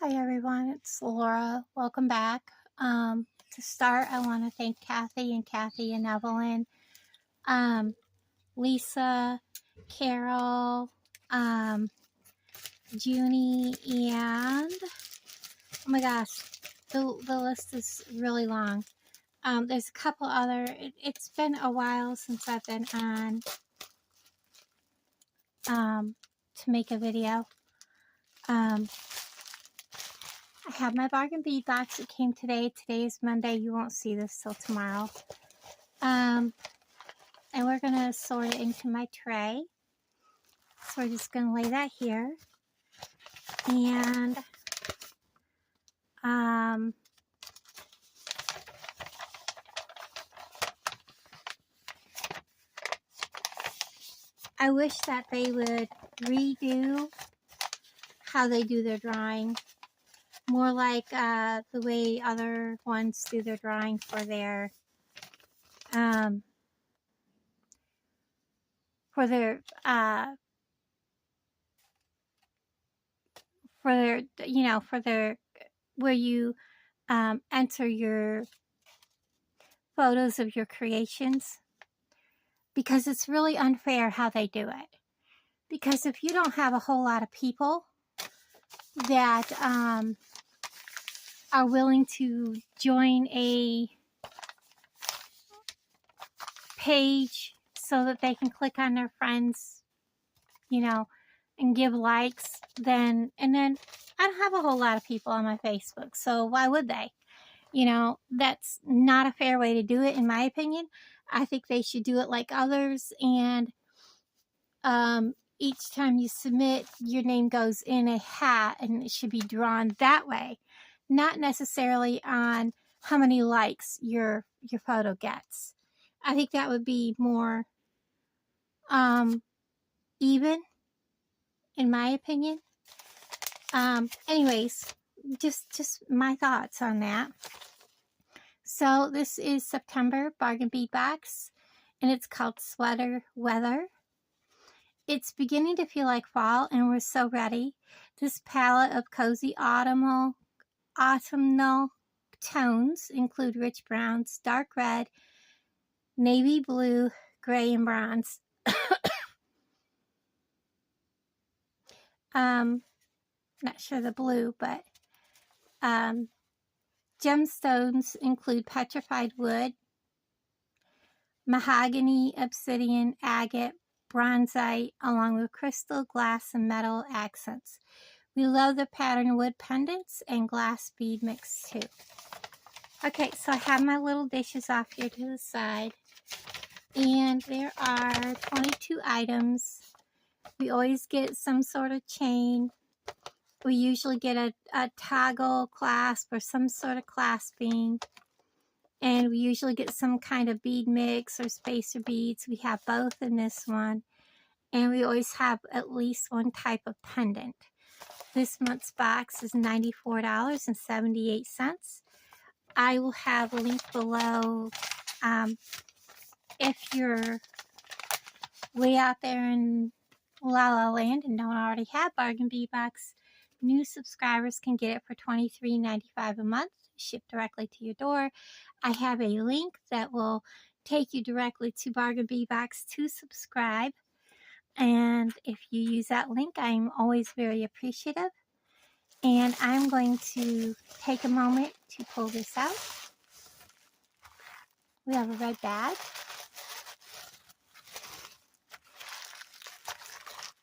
Hi everyone, it's Laura. Welcome back. To start, I want to thank Kathy and Evelyn, Lisa, Carol, Junie, and oh my gosh, the list is really long. There's a couple other. It's been a while since I've been on to make a video. I have my bargain bead box. It came today. Today is Monday. You won't see this till tomorrow. And we're going to sort it into my tray. So we're just going to lay that here. And I wish that they would redo how they do their drawing. More like the way other ones do their drawing for their where you enter your photos of your creations, because it's really unfair how they do it. Because if you don't have a whole lot of people that are willing to join a page so that they can click on their friends, and give likes, then I don't have a whole lot of people on my Facebook, so why would they? That's not a fair way to do it, in my opinion. I think they should do it like others, and each time you submit, your name goes in a hat, and it should be drawn that way, not necessarily on how many likes your photo gets. I think that would be more even, in my opinion. Anyways, just my thoughts on that. So this is September Bargain Bead Box, and it's called Sweater Weather. It's beginning to feel like fall, and we're so ready. This palette of cozy autumnal tones include rich browns, dark red, navy blue, gray, and bronze. Not sure the blue, but gemstones include petrified wood, mahogany, obsidian, agate, bronzite, along with crystal, glass, and metal accents. We love the pattern wood pendants and glass bead mix too. Okay, so I have my little dishes off here to the side, and there are 22 items. We always get some sort of chain. We usually get a toggle clasp or some sort of clasping. And we usually get some kind of bead mix or spacer beads. We have both in this one. And we always have at least one type of pendant. This month's box is $94.78. I will have a link below. If you're way out there in La La Land and don't already have Bargain Bead Box, new subscribers can get it for $23.95 a month, shipped directly to your door. I have a link that will take you directly to Bargain Bead Box to subscribe. And if you use that link, I'm always very appreciative. And I'm going to take a moment to pull this out. We have a red bag.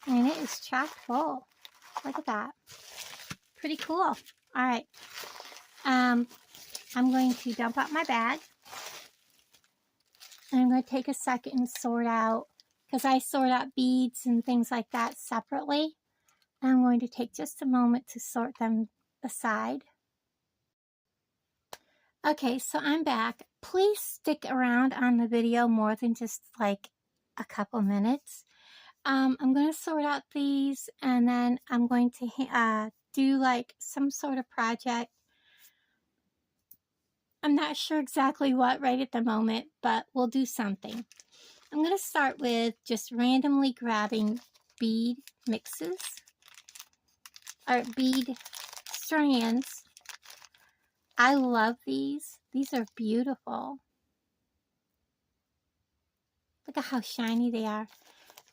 And it is chock full. Look at that. Pretty cool. All right. I'm going to dump out my bag. And I'm going to take a second and sort out, because I sort out beads and things like that separately. And I'm going to take just a moment to sort them aside. Okay, so I'm back. Please stick around on the video more than just like a couple minutes. I'm going to sort out these, and then I'm going to do like some sort of project. I'm not sure exactly what right at the moment, but we'll do something. I'm going to start with just randomly grabbing bead mixes, or bead strands. I love these. These are beautiful. Look at how shiny they are.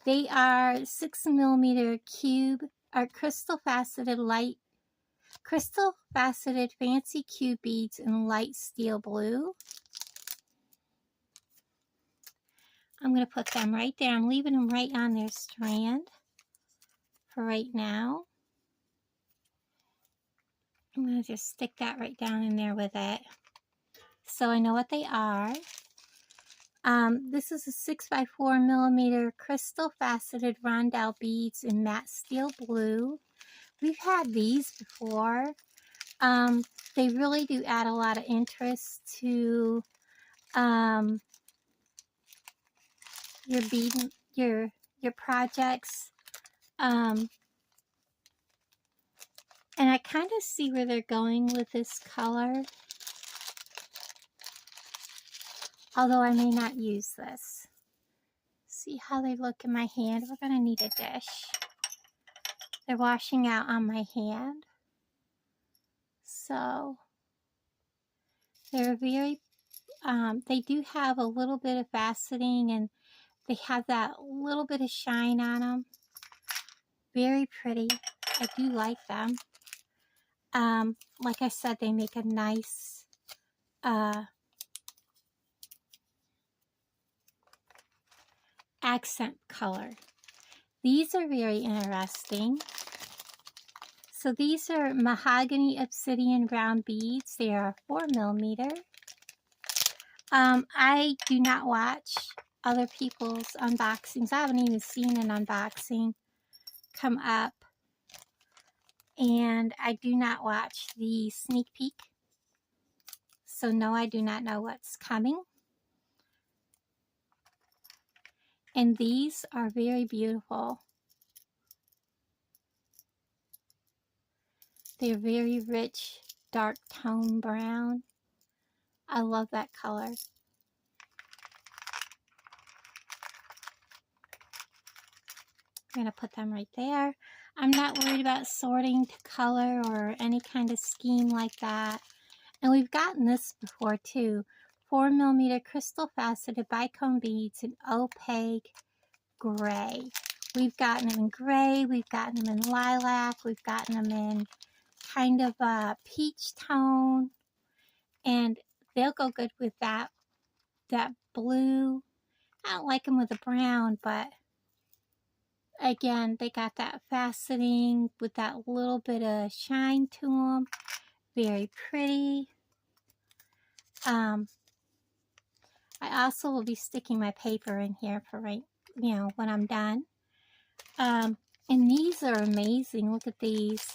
They are 6mm cube or crystal faceted fancy cube beads in light steel blue. I'm going to put them right there. I'm leaving them right on their strand for right now. I'm going to just stick that right down in there with it so I know what they are. This is a 6x4mm crystal faceted rondelle beads in matte steel blue. We've had these before. They really do add a lot of interest to your bead, your projects. And I kind of see where they're going with this color, although I may not use this. See how they look in my hand? We're going to need a dish. They're washing out on my hand. So they're very, they do have a little bit of faceting, and they have that little bit of shine on them. Very pretty. I do like them. Like I said, they make a nice accent color. These are very interesting. So these are mahogany obsidian round beads. They are 4mm. I do not watch other people's unboxings. I haven't even seen an unboxing come up. And I do not watch the sneak peek. So no, I do not know what's coming. And these are very beautiful. They're very rich, dark tone brown. I love that color. I'm going to put them right there. I'm not worried about sorting to color or any kind of scheme like that. And we've gotten this before too. 4mm crystal faceted bicone beads in opaque gray. We've gotten them in gray. We've gotten them in lilac. We've gotten them in kind of a peach tone. And they'll go good with that blue. I don't like them with the brown, but again, they got that faceting with that little bit of shine to them. Very pretty. I also will be sticking my paper in here for when I'm done. And these are amazing. Look at these.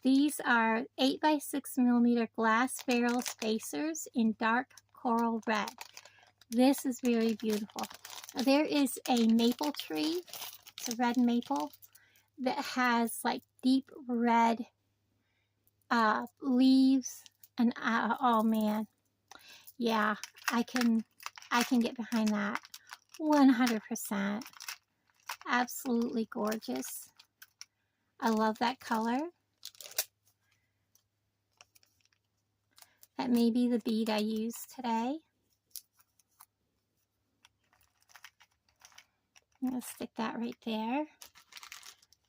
These are 8x6mm glass ferrule spacers in dark coral red. This is very beautiful. There is a maple tree. It's a red maple that has like deep red leaves, and oh man, yeah, I can get behind that 100%. Absolutely gorgeous. I love that color. That may be the bead I use today. I'm going to stick that right there.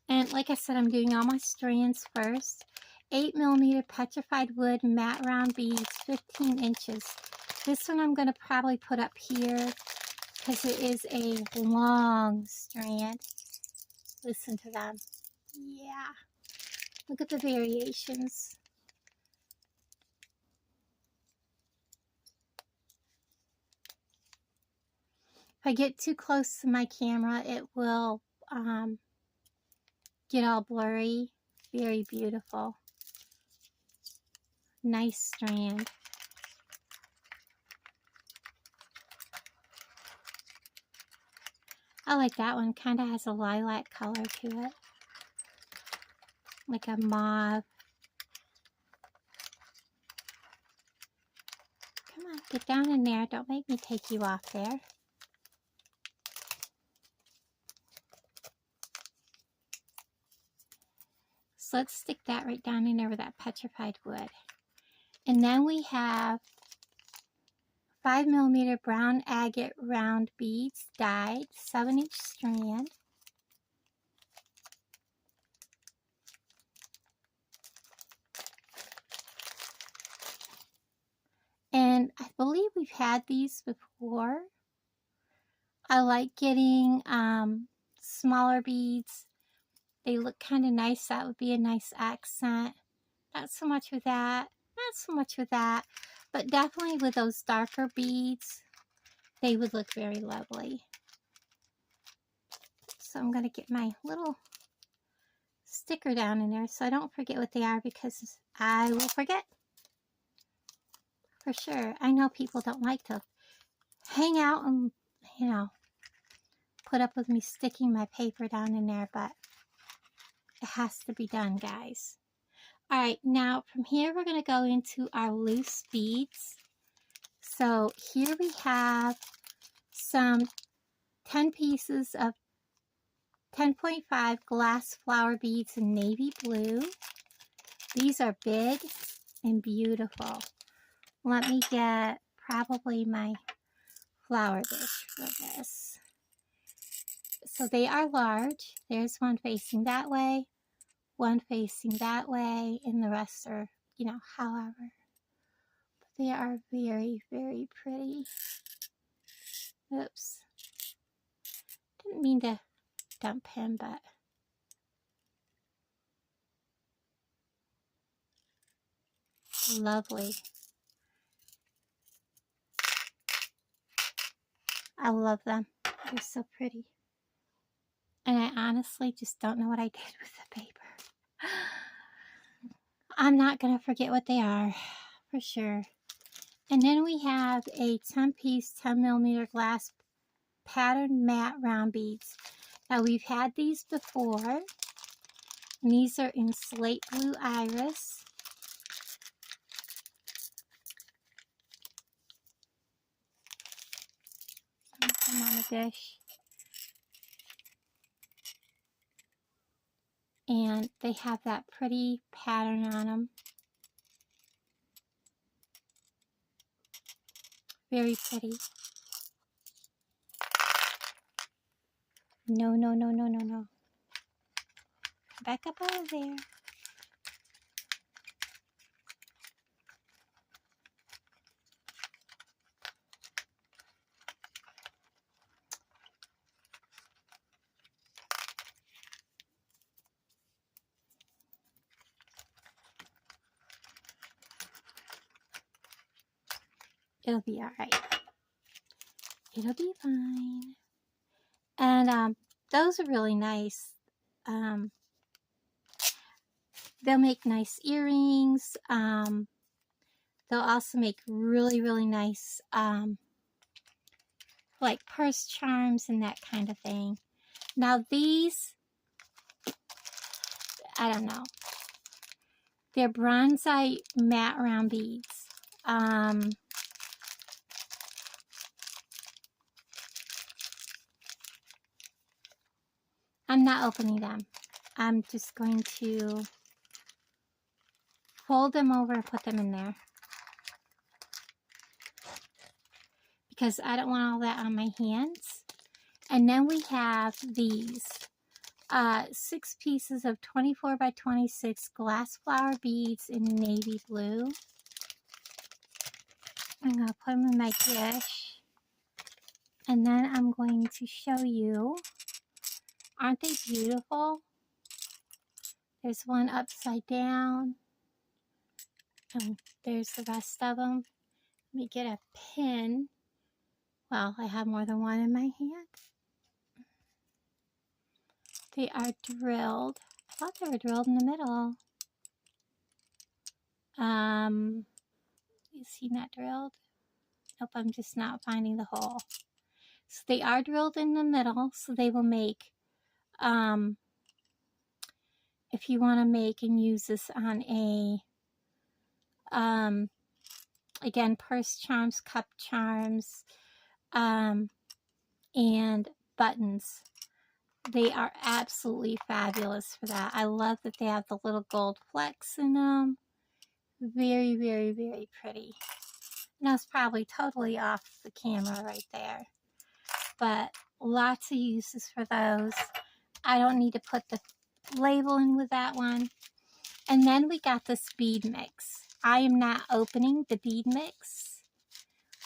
And like I said, I'm doing all my strands first. 8mm petrified wood matte round beads, 15 inches. This one I'm going to probably put up here because it is a long strand. Listen to them. Yeah. Look at the variations. If I get too close to my camera, it will get all blurry. Very beautiful. Nice strand. I like that one. Kind of has a lilac color to it. Like a mauve. Come on, get down in there. Don't make me take you off there. So let's stick that right down in there with that petrified wood. And then we have 5mm brown agate round beads dyed, 7-inch strand. And I believe we've had these before. I like getting smaller beads. They look kind of nice. That would be a nice accent. Not so much with that. Not so much with that. But definitely with those darker beads, they would look very lovely. So I'm going to get my little sticker down in there so I don't forget what they are, because I will forget. For sure. I know people don't like to hang out and, you know, put up with me sticking my paper down in there, but it has to be done, guys. Alright, now from here we're going to go into our loose beads. So here we have some 10 pieces of 10.5 glass flower beads in navy blue. These are big and beautiful. Let me get probably my flower dish for this. So they are large. There's one facing that way, one facing that way, and the rest are, you know, however. But they are very, very pretty. Oops. Didn't mean to dump him, but lovely. I love them. They're so pretty. And I honestly just don't know what I did with the paper. I'm not going to forget what they are, for sure. And then we have a 10-piece 10mm glass patterned matte round beads. Now we've had these before. And these are in slate blue iris. Put them on a dish. And they have that pretty pattern on them. Very pretty. No, no, no, no, no, no. Back up out of there. It'll be all right. It'll be fine. And those are really nice. They'll make nice earrings. They'll also make really, really nice, like purse charms and that kind of thing. Now these, I don't know. They're bronzite matte round beads. I'm not opening them. I'm just going to fold them over and put them in there, because I don't want all that on my hands. And then we have these 6 pieces of 24 by 26 glass flower beads in navy blue. I'm going to put them in my dish. And then I'm going to show you. Aren't they beautiful? There's one upside down. And there's the rest of them. Let me get a pin. Well, I have more than one in my hand. They are drilled. I thought they were drilled in the middle. Is he not drilled? Nope, I'm just not finding the hole. So they are drilled in the middle, so they will make, if you want to make and use this on a, again, purse charms, cup charms, and buttons. They are absolutely fabulous for that. I love that they have the little gold flecks in them. Very, very, very pretty. And that's probably totally off the camera right there. But lots of uses for those. I don't need to put the label in with that one. And then we got this bead mix. I am not opening the bead mix.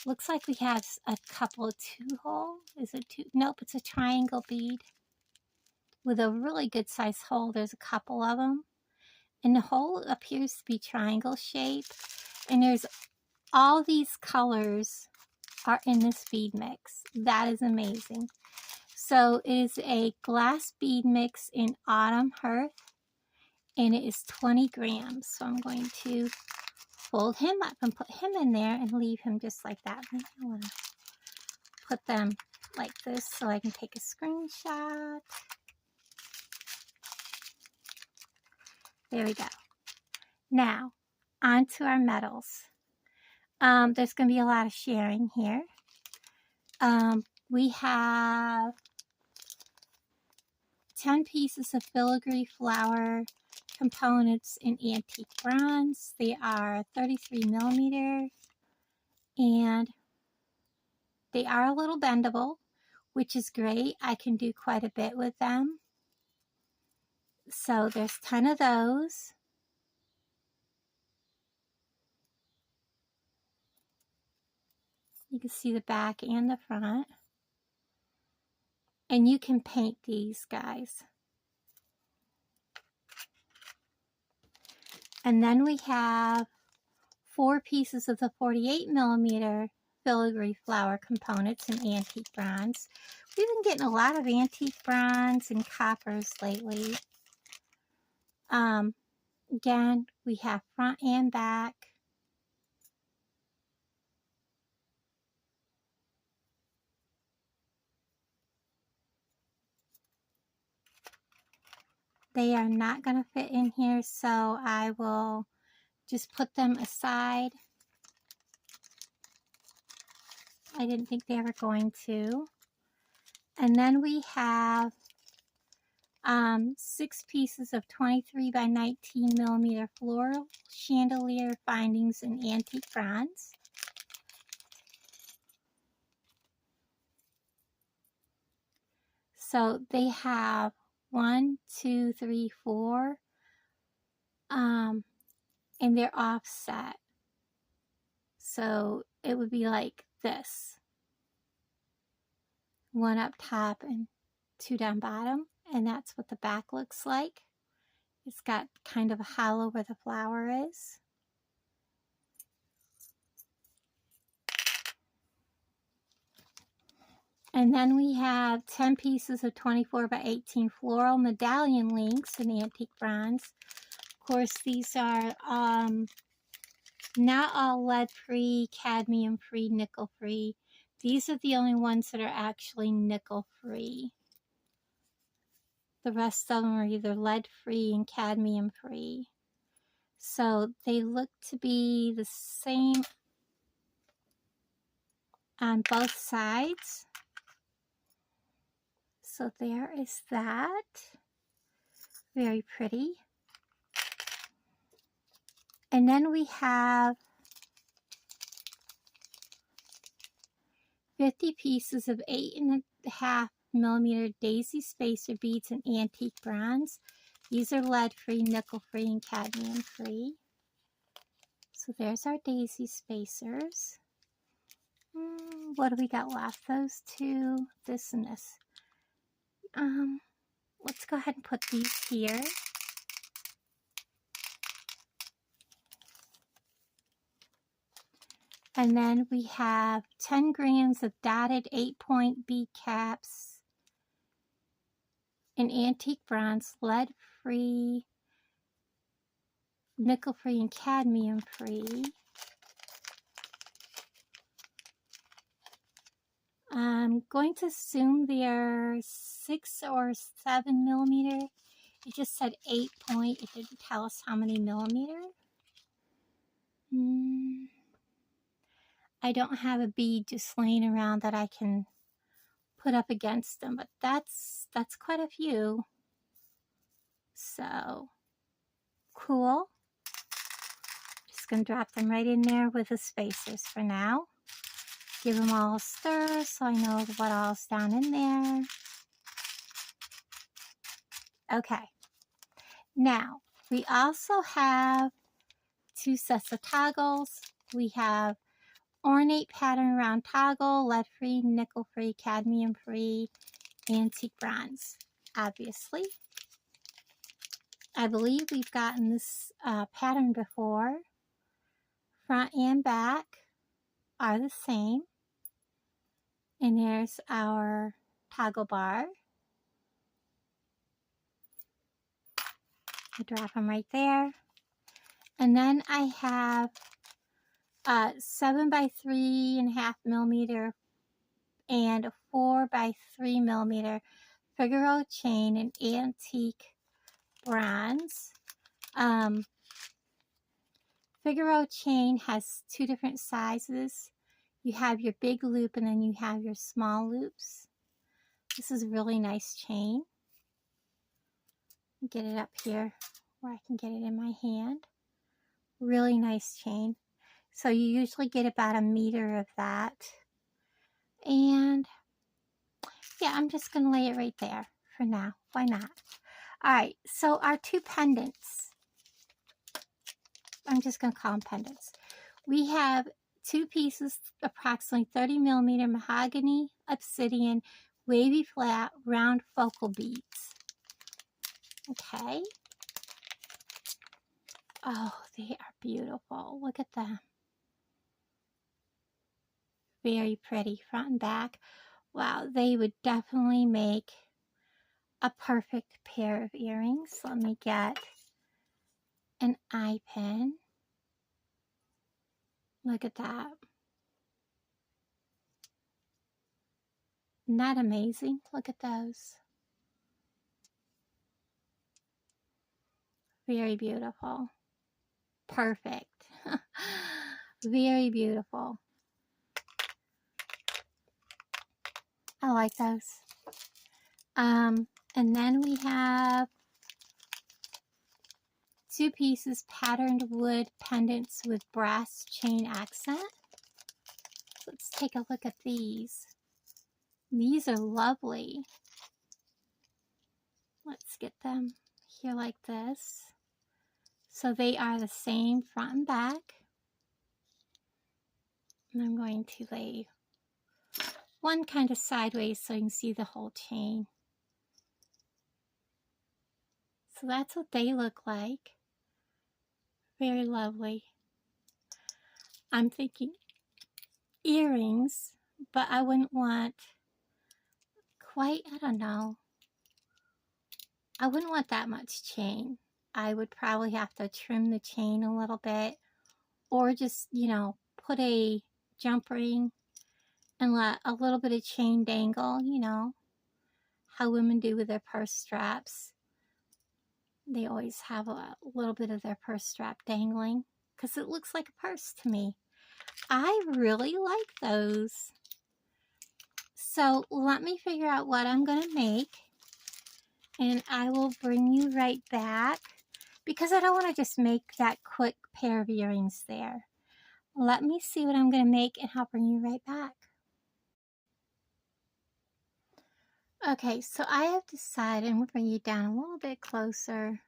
Looks like we have a couple of 2-hole. Is it two? Nope, it's a triangle bead with a really good size hole. There's a couple of them. And the hole appears to be triangle shape. And there's all these colors are in this bead mix. That is amazing. So it is a glass bead mix in Autumn Hearth, and it is 20 grams. So I'm going to fold him up and put him in there and leave him just like that. I want to put them like this so I can take a screenshot. There we go. Now, on to our metals. There's going to be a lot of sharing here. We have 10 pieces of filigree flower components in antique bronze. They are 33 millimeter, and they are a little bendable, which is great. I can do quite a bit with them. So there's 10 of those. You can see the back and the front. And you can paint these guys. And then we have 4 pieces of the 48 millimeter filigree flower components in antique bronze. We've been getting a lot of antique bronze and coppers lately. Again, we have front and back. They are not going to fit in here, so I will just put them aside. I didn't think they were going to. And then we have 6 pieces of 23 by 19 millimeter floral chandelier findings in antique bronze. So they have 1, 2, 3, 4, and they're offset. So it would be like this. 1 up top and 2 down bottom, and that's what the back looks like. It's got kind of a hollow where the flower is. And then we have 10 pieces of 24 by 18 floral medallion links in antique bronze. Of course, these are not all lead-free, cadmium-free, nickel-free. These are the only ones that are actually nickel-free. The rest of them are either lead-free and cadmium-free. So they look to be the same on both sides. So there is that. Very pretty. And then we have 50 pieces of 8.5 millimeter daisy spacer beads in antique bronze. These are lead-free, nickel-free, and cadmium-free. So there's our daisy spacers. What do we got left? Those 2, this and this. Let's go ahead and put these here. And then we have 10 grams of dotted 8-point bead caps in antique bronze, lead-free, nickel-free, and cadmium-free. I'm going to assume they're 6 or 7 millimeter. It just said 8-point. It didn't tell us how many millimeter. I don't have a bead just laying around that I can put up against them, but that's quite a few. So cool. Just gonna drop them right in there with the spacers for now. Give them all a stir so I know what all's down in there. Okay. Now, we also have 2 sets of toggles. We have ornate pattern round toggle, lead-free, nickel-free, cadmium-free, antique bronze. Obviously, I believe we've gotten this pattern before. Front and back are the same. And there's our toggle bar. I drop them right there. And then I have 7 by 3.5 millimeter and a 4 by 3 millimeter Figaro chain in antique bronze. Figaro chain has 2 different sizes. You have your big loop and then you have your small loops. This is a really nice chain. Get it up here where I can get it in my hand. Really nice chain. So you usually get about 1 meter of that. And yeah, I'm just going to lay it right there for now. Why not? All right, so our 2 pendants. I'm just going to call them pendants. We have 2 pieces, approximately 30 millimeter mahogany, obsidian, wavy flat, round focal beads. Okay. Oh, they are beautiful. Look at them. Very pretty, front and back. Wow, they would definitely make a perfect pair of earrings. Let me get an eye pin. Look at that. Isn't that amazing? Look at those. Very beautiful. Perfect. Very beautiful. I like those. And then we have 2 pieces patterned wood pendants with brass chain accent. Let's take a look at these. These are lovely. Let's get them here like this. So they are the same front and back. And I'm going to lay one kind of sideways so you can see the whole chain. So that's what they look like. Very lovely. I'm thinking earrings, but I wouldn't want quite, I don't know. I wouldn't want that much chain. I would probably have to trim the chain a little bit, or just, you know, put a jump ring and let a little bit of chain dangle, you know, how women do with their purse straps. They always have a little bit of their purse strap dangling because it looks like a purse to me. I really like those. So let me figure out what I'm going to make, and I will bring you right back because I don't want to just make that quick pair of earrings there. Let me see what I'm going to make and I'll bring you right back. Okay, so I have decided, and we'll bring you down a little bit closer.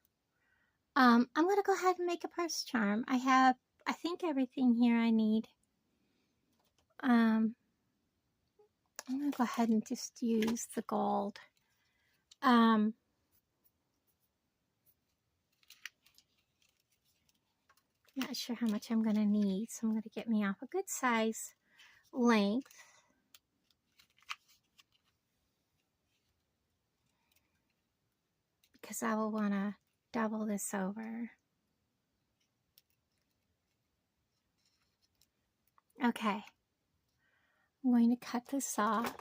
I'm going to go ahead and make a purse charm. I have, I think, everything here I need. I'm going to go ahead and just use the gold. Not sure how much I'm going to need, so I'm going to get me off a good size length. Because I will want to double this over. Okay. I'm going to cut this off.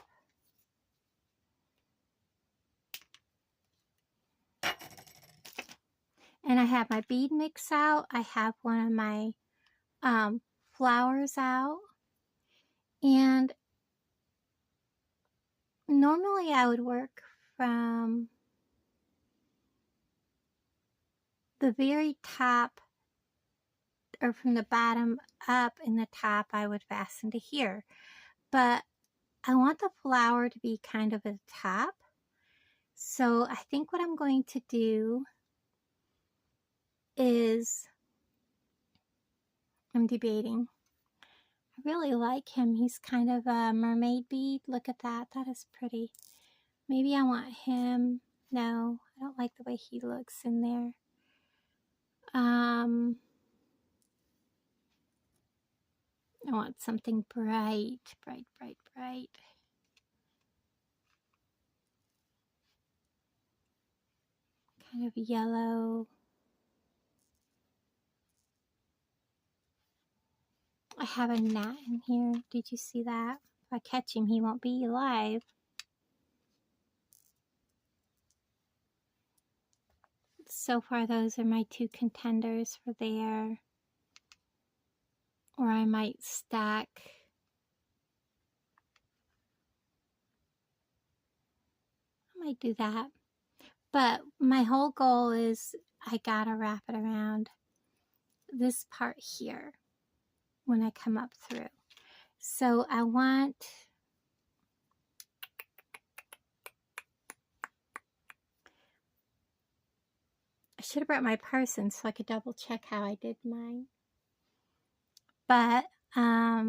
And I have my bead mix out. I have one of my flowers out. And Normally I would work from the very top, or from the bottom up in the top I would fasten to here. But I want the flower to be kind of at the top. So I think what I'm going to do is, I'm debating. I really like him. He's kind of a mermaid bead. Look at that. That is pretty. Maybe I want him. No, I don't like the way he looks in there. I want something bright, bright, bright, bright. Kind of yellow. I have a gnat in here. Did you see that? If I catch him, he won't be alive. So far, those are my two contenders for there. Or I might stack. I might do that. But my whole goal is I gotta wrap it around this part here when I come up through. So I want, I should have brought my purse in so I could double check how I did mine. But I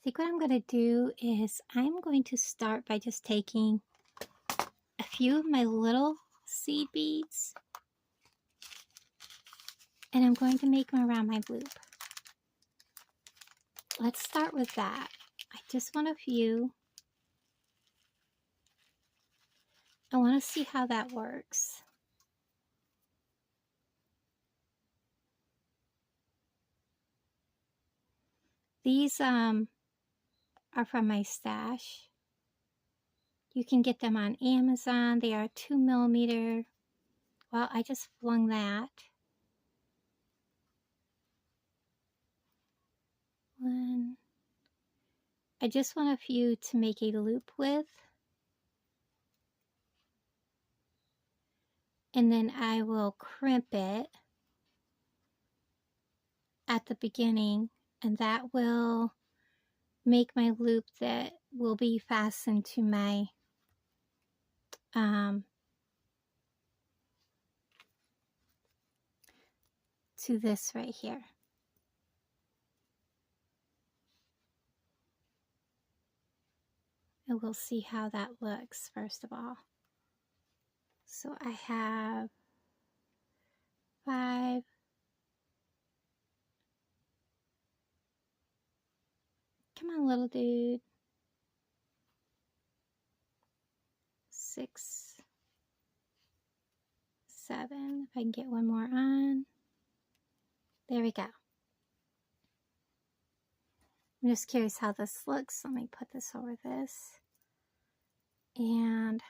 think what I'm going to do is I'm going to start by just taking a few of my little seed beads and I'm going to make them around my loop. Let's start with that. I just want a few. I want to see how that works. These are from my stash. You can get them on Amazon. They are 2mm. Well, I just flung that. One. I just want a few to make a loop with. And then I will crimp it at the beginning, and that will make my loop that will be fastened to my to this right here. And we'll see how that looks first of all. So I have 5. Come on, little dude. 6, 7. If I can get one more on. There we go. I'm just curious how this looks. Let me put this over this. And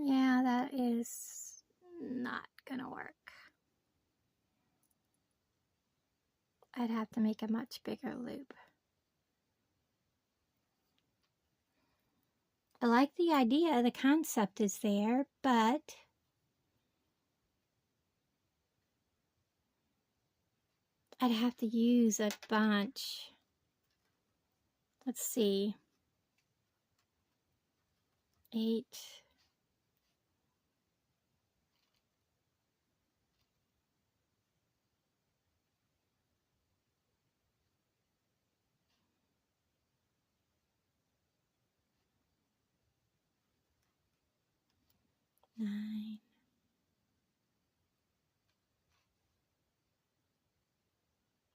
yeah, that is not gonna work. I'd have to make a much bigger loop. I like the idea, the concept is there, but I'd have to use a bunch. Let's see. 8. Nine.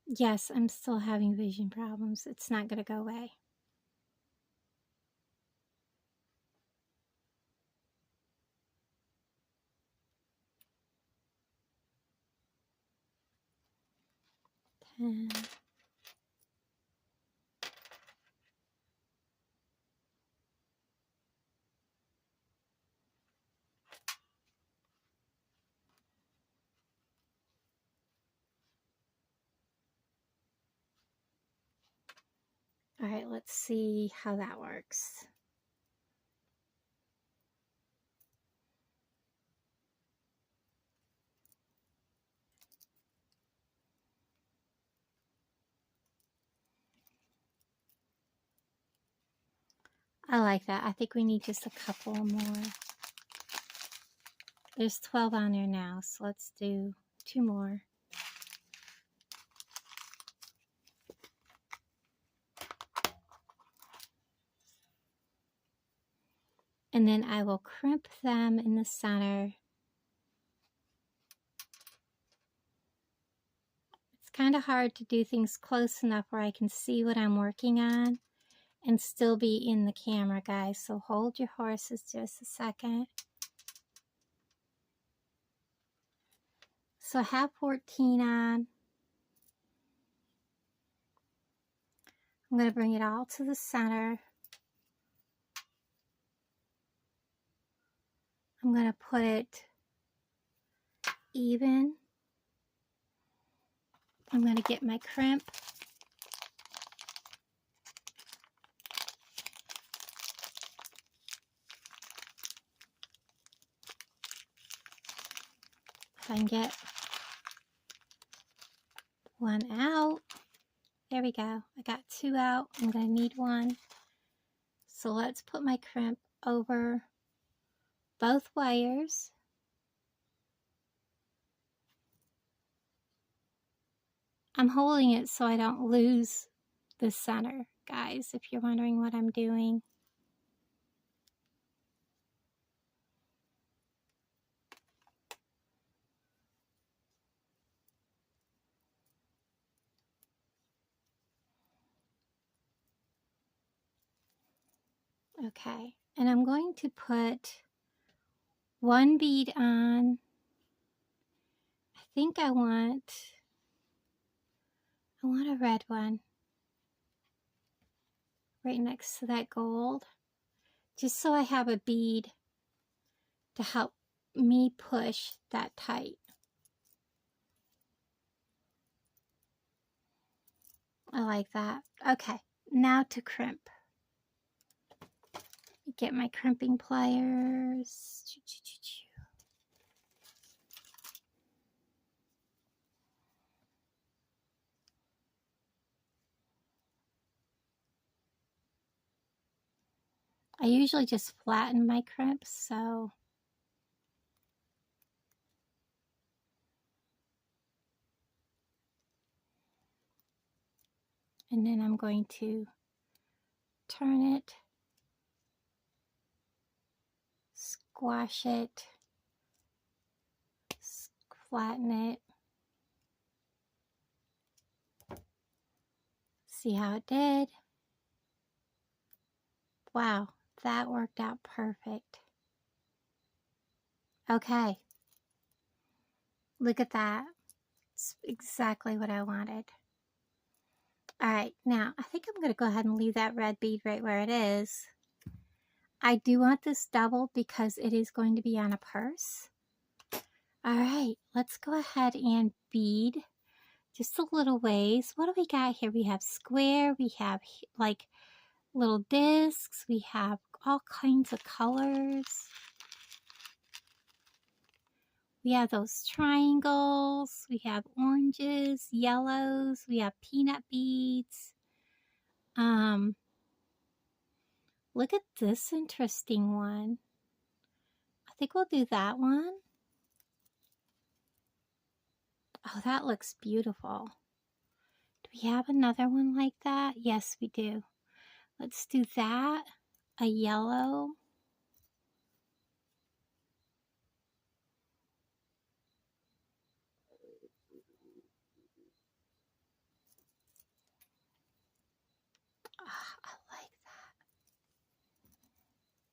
Yes, I'm still having vision problems. It's not going to go away. 10. All right, let's see how that works. I like that. I think we need just a couple more. There's 12 on there now, so let's do 2 more. And then I will crimp them in the center. It's kind of hard to do things close enough where I can see what I'm working on and still be in the camera, guys. So hold your horses just a second. So I have 14 on. I'm going to bring it all to the center. I'm going to put it even. I'm going to get my crimp. If I can get one out. There we go. I got 2 out. I'm going to need 1. So let's put my crimp over both wires. I'm holding it so I don't lose the center, guys, if you're wondering what I'm doing. Okay, and I'm going to put 1 bead on. I think I want a red one right next to that gold, just so I have a bead to help me push that tight. I like that. Okay, now to crimp. Get my crimping pliers. I usually just flatten my crimps, so and then I'm going to turn it, squash it, flatten it. See how it did? Wow, that worked out perfect. Okay, look at that. It's exactly what I wanted. All right, now I think I'm going to go ahead and leave that red bead right where it is. I do want this doubled because it is going to be on a purse. All right, let's go ahead and bead just a little ways. What do we got here? We have square, we have like little discs, we have all kinds of colors. We have those triangles, we have oranges, yellows, we have peanut beads. Look at this interesting one. I think we'll do that one. Oh, that looks beautiful. Do we have another one like that? Yes, we do. Let's do that. A yellow. Oh, I like that.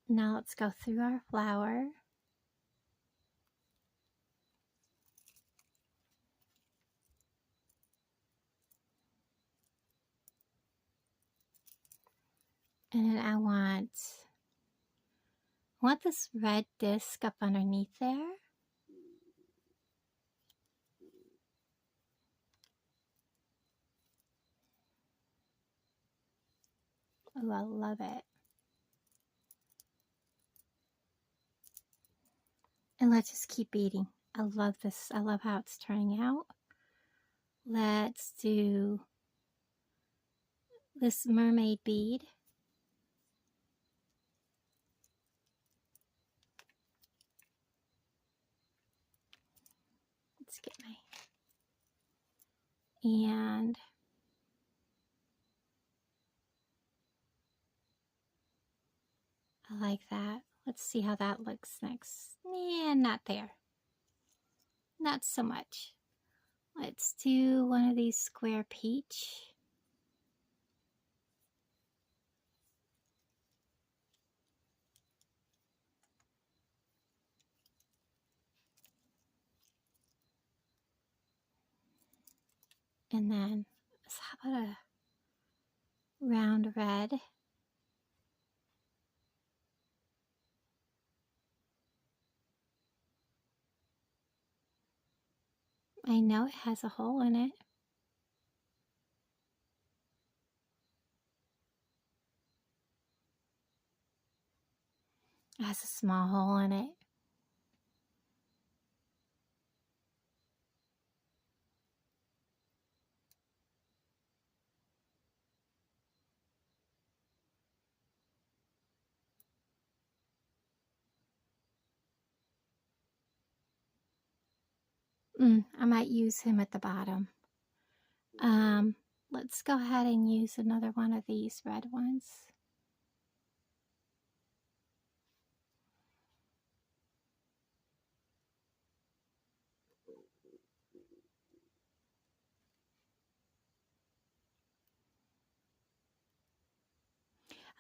Now let's go through our flower. And then I want this red disc up underneath there. Oh, I love it. And let's just keep beading. I love this. I love how it's turning out. Let's do this mermaid bead. Let's get my, and I like that. Let's see how that looks next. Yeah, not there. Not so much. Let's do one of these square peach. And then, how about a round red? I know it has a hole in it. It has a small hole in it. I might use him at the bottom. Let's go ahead and use another one of these red ones.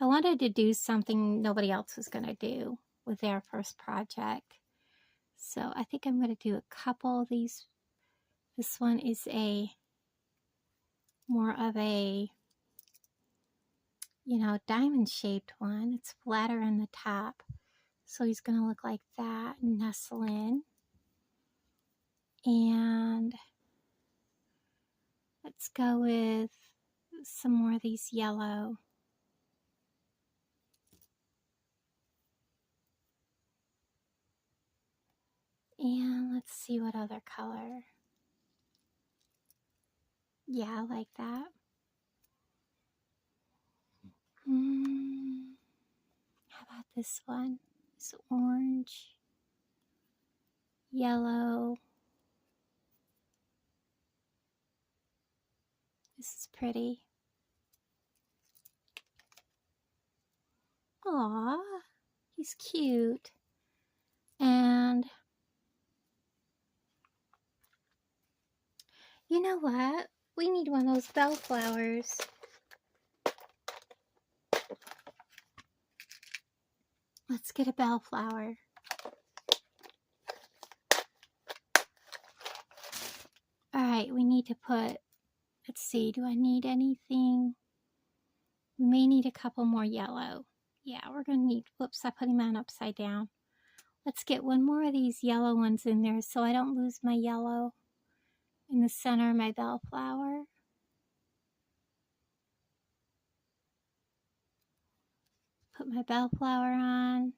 I wanted to do something nobody else was going to do with their first project. So I think I'm going to do a couple of these. This one is a more of a, you know, diamond shaped one. It's flatter in the top. So he's going to look like that and nestle in. And let's go with some more of these yellow. And let's see what other color. Yeah, I like that. How about this one? It's orange, yellow. This is pretty. Aw, he's cute. And you know what? We need one of those bellflowers. Let's get a bellflower. Alright, we need to put, let's see, do I need anything? We may need a couple more yellow. Yeah, we're going to need, whoops, I put him on upside down. Let's get one more of these yellow ones in there so I don't lose my yellow in the center of my bellflower. Put my bellflower on.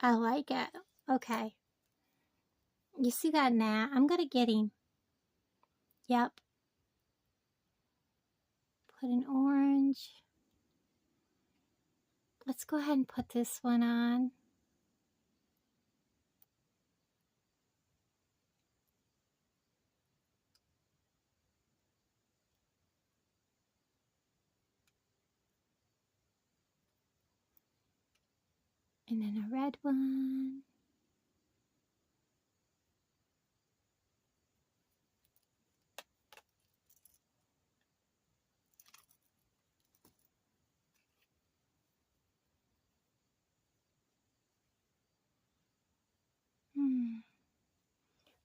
I like it. Okay. You see that gnat? I'm going to get him. Yep. Put an orange. Let's go ahead and put this one on. And then a red one.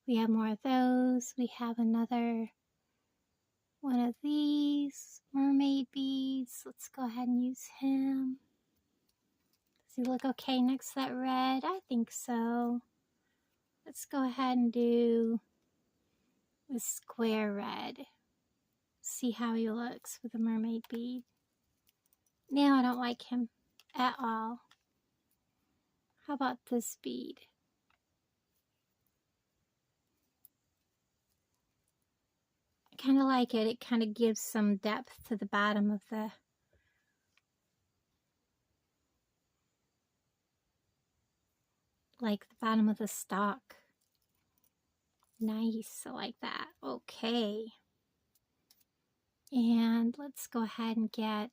We have more of those. We have another one of these mermaid beads. Let's go ahead and use him. Does he look okay next to that red? I think so. Let's go ahead and do this square red. See how he looks with the mermaid bead. Now I don't like him at all. How about this bead? I kind of like it. It kind of gives some depth to the bottom of the bottom of the stalk. Nice, I like that. Okay. And let's go ahead and get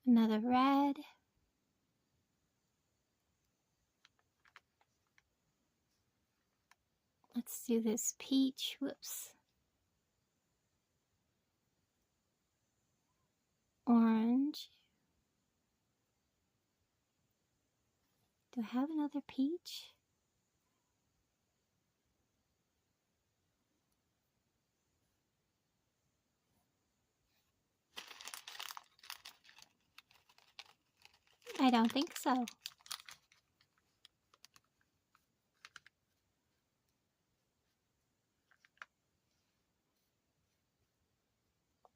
another red. Let's do this peach. Whoops. Orange. Do I have another peach? I don't think so.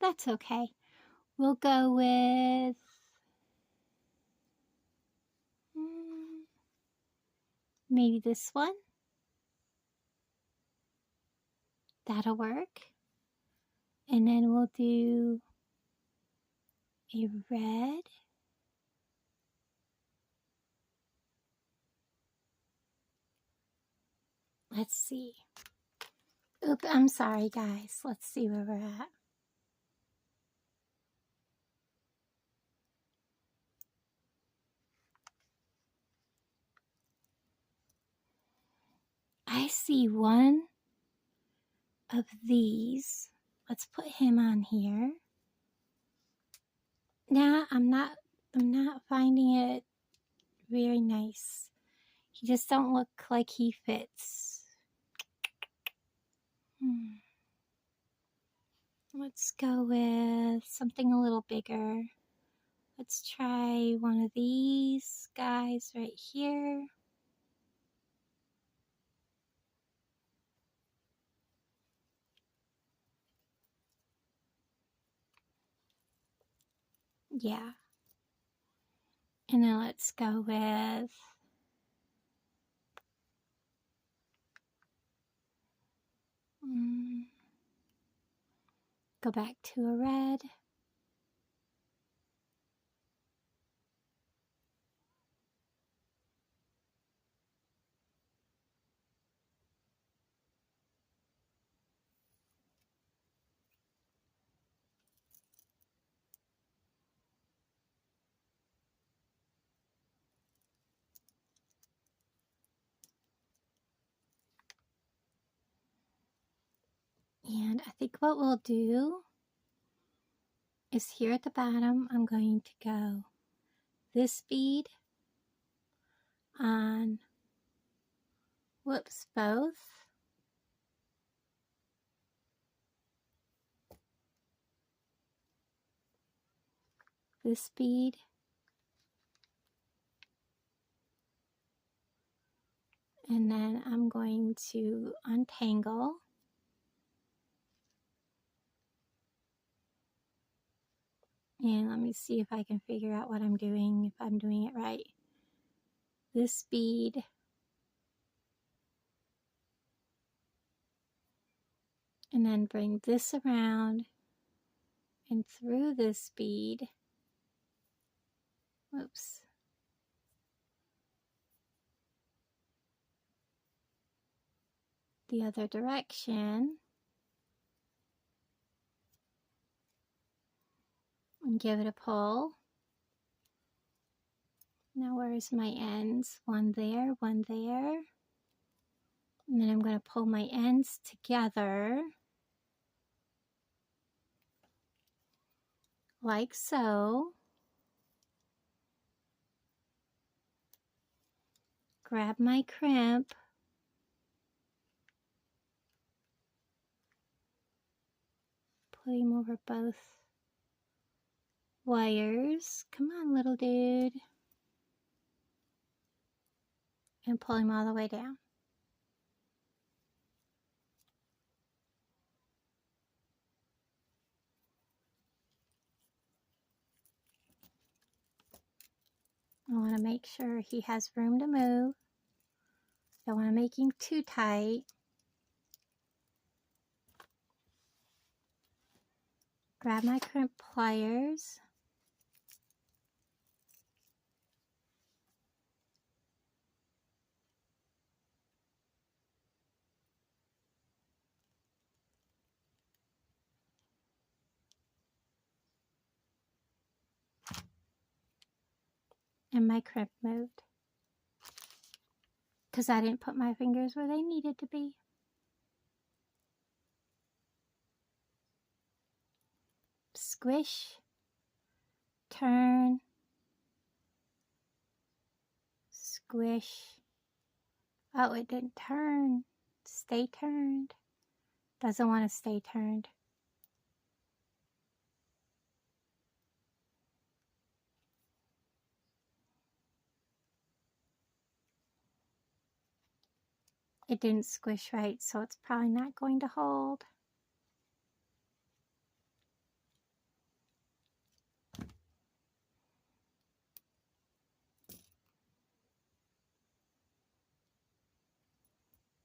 That's okay. We'll go with maybe this one. That'll work. And then we'll do a red. Let's see. Oops, I'm sorry, guys. Let's see where we're at. I see one of these. Let's put him on here. Now I'm not finding it very nice. He just don't look like he fits. Let's go with something a little bigger. Let's try one of these guys right here. Yeah. And then let's go with go back to a red. And I think what we'll do is here at the bottom, I'm going to go this bead on, whoops, both. This bead. And then I'm going to untangle. And let me see if I can figure out what I'm doing, if I'm doing it right. This bead. And then bring this around and through this bead. Whoops. The other direction. And give it a pull. Now where's my ends? One there, one there. And then I'm going to pull my ends together. Like so. Grab my crimp. Put him over both wires. Come on, little dude. And pull him all the way down. I want to make sure he has room to move. Don't want to make him too tight. Grab my crimp pliers. And my crimp moved. Because I didn't put my fingers where they needed to be. Squish. Turn. Squish. Oh, it didn't turn. Stay turned. Doesn't want to stay turned. It didn't squish right, so it's probably not going to hold.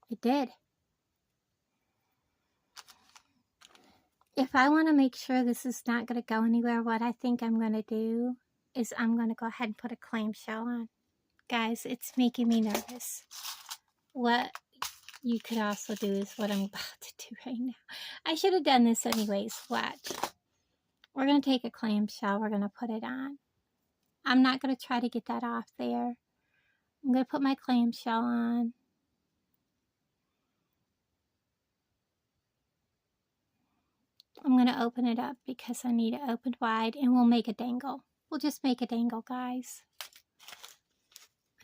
It did. If I want to make sure this is not going to go anywhere, what I think I'm going to do is I'm going to go ahead and put a clamshell on. Guys, it's making me nervous. What you could also do is what I'm about to do right now. I should have done this anyways. Watch. We're going to take a clamshell. We're going to put it on. I'm not going to try to get that off there. I'm going to put my clamshell on. I'm going to open it up because I need it opened wide, and we'll make a dangle. We'll just make a dangle, guys.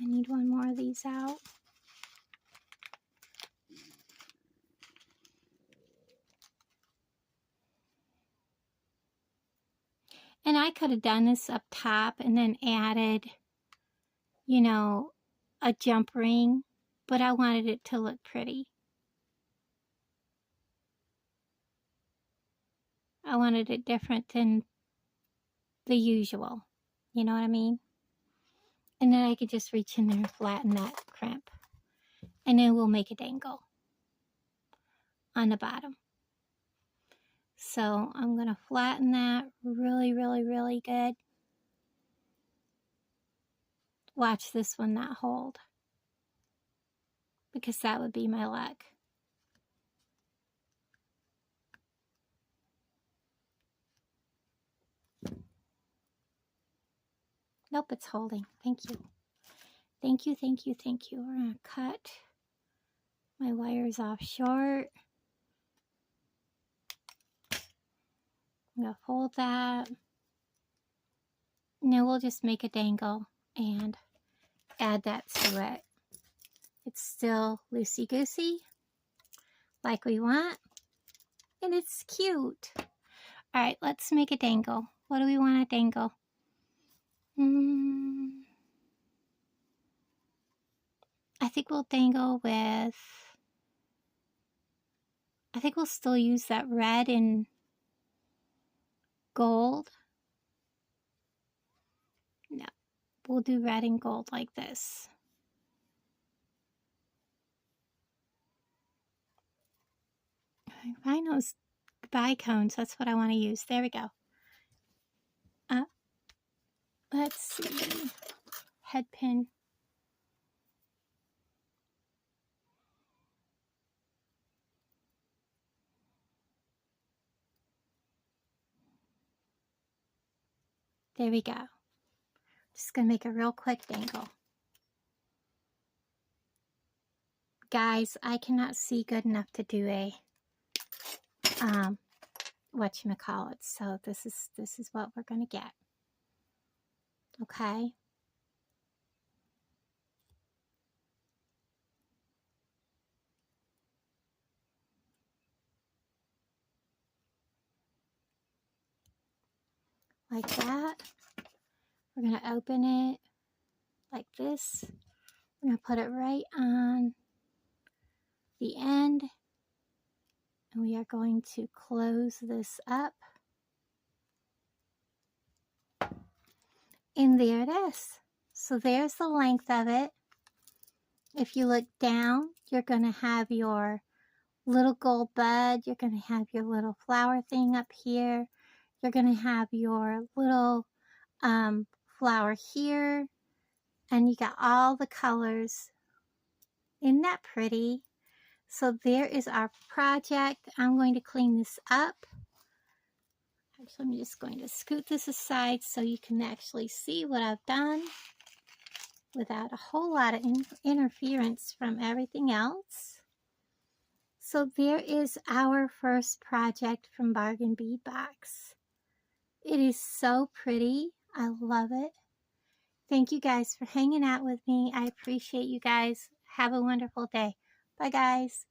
I need one more of these out. And I could have done this up top and then added, you know, a jump ring, but I wanted it to look pretty. I wanted it different than the usual. You know what I mean? And then I could just reach in there and flatten that crimp. And then we'll make a dangle on the bottom. So I'm going to flatten that really, really, really good. Watch this one not hold, because that would be my luck. Nope, it's holding. Thank you. Thank you, thank you, thank you. We're going to cut my wires off short. I'm going to fold that. Now we'll just make a dangle and add that to it. It's still loosey-goosey, like we want, and it's cute. All right, let's make a dangle. What do we want to dangle? I think we'll dangle with, I think we'll still use that red and gold. No, we'll do red and gold like this. Find those goodbye cones. That's what I want to use. There we go. Let's see. Head pin. There we go. Just going to make a real quick dangle. Guys, I cannot see good enough to do a whatchamacallit. So this is what we're going to get. Okay? Like that. We're going to open it like this. We're going to put it right on the end. And we are going to close this up. And there it is. So there's the length of it. If you look down, you're going to have your little gold bud. You're going to have your little flower thing up here. You're going to have your little flower here. And you got all the colors. Isn't that pretty? So there is our project. I'm going to clean this up. Actually, I'm just going to scoot this aside so you can actually see what I've done without a whole lot of interference from everything else. So there is our first project from Bargain Bead Box. It is so pretty. I love it. Thank you guys for hanging out with me. I appreciate you guys. Have a wonderful day. Bye, guys.